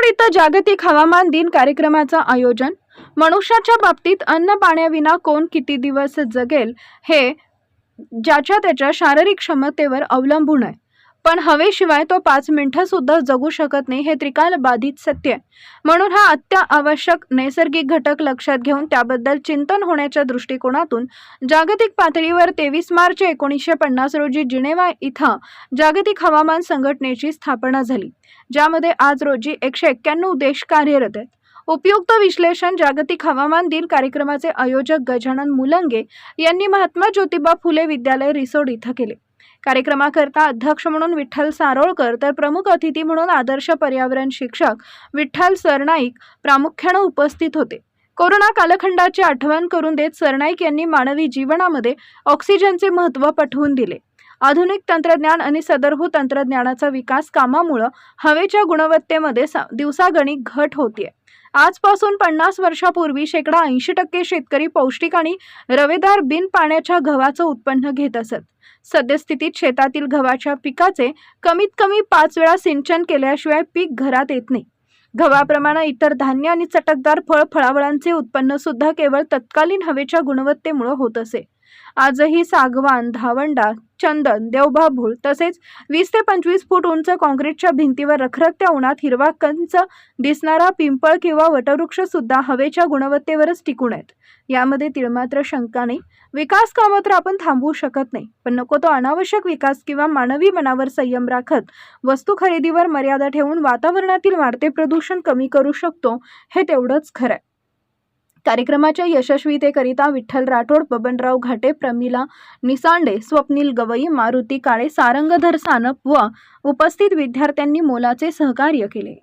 रिसोड इथं जागतिक हवामान दिन कार्यक्रमाचं आयोजन। मनुष्याच्या बाबतीत अन्न पाण्याविना कोण किती दिवस जगेल हे ज्याच्या त्याच्या शारीरिक क्षमतेवर अवलंबून आहे, पण हवेशिवाय तो 5 मिनिटं सुद्धा जगू शकत नाही हे त्रिकाल बाधित सत्य आहे। म्हणून हा अत्यावश्यक नैसर्गिक घटक लक्षात घेऊन त्याबद्दल चिंतन होण्याच्या दृष्टिकोनातून जागतिक पातळीवर 23 मार्च 1950 रोजी जिनेव्हा इथं जागतिक हवामान संघटनेची स्थापना झाली, ज्यामध्ये आज रोजी 191 देश कार्यरत आहेत। उपयुक्त विश्लेषण जागतिक हवामान दिन कार्यक्रमाचे आयोजक गजानन मुलंगे यांनी महात्मा ज्योतिबा फुले विद्यालय रिसोड इथं केले। कार्यक्रमाकरता अध्यक्ष म्हणून विठ्ठल सारोळकर तर प्रमुख अतिथी म्हणून आदर्श पर्यावरण शिक्षक विठ्ठल सरनाईक प्रामुख्याने उपस्थित होते। कोरोना कालखंडाची आठवण करून देत सरनाईक यांनी मानवी जीवनामध्ये ऑक्सिजनचे महत्त्व पटवून दिले। आधुनिक तंत्रज्ञान आणि सदरहू तंत्रज्ञानाचा विकास कामामुळे हवेच्या गुणवत्तेमध्ये दिवसागणिक घट होते। आजपासून 50 वर्षापूर्वी 80% शेतकरी पौष्टिक आणि रवेदार बिन पाण्याच्या गव्हाचं उत्पन्न घेत असत। सद्यस्थितीत शेतातील गव्हाच्या पिकाचे कमीत कमी 5 वेळा सिंचन केल्याशिवाय पीक घरात येत नाही। गव्हाप्रमाणे इतर धान्य आणि चटकदार फळावळांचे उत्पन्न सुद्धा केवळ तत्कालीन हवेच्या गुणवत्तेमुळे होत असे। आजही सागवान, धावंडा, चंदन, देवबाभूळ तसेच 20 ते 25 फूट उंच काँक्रीटच्या भिंतीवर रखरखत्या उन्हात हिरवा कंच दिसणारा पिंपळ किंवा वटवृक्ष सुद्धा हवेच्या गुणवत्तेवरच टिकून आहेत। यामध्ये तिळमात्र शंका नाही। विकास कामं तर आपण थांबवू शकत नाही, पण नको तो अनावश्यक विकास किंवा मानवी मनावर संयम राखत वस्तू खरेदीवर मर्यादा ठेवून वातावरणातील वाढते प्रदूषण कमी करू शकतो, हे तेवढंच खरं आहे। कार्यक्रमाच्या यशस्वीतेकरिता विठ्ठल राठोड, बबनराव घाटे, प्रमिला निसांडे, स्वप्नील गवई, मारुती काळे, सारंगधर सानप व उपस्थित विद्यार्थ्यांनी मोलाचे सहकार्य केले।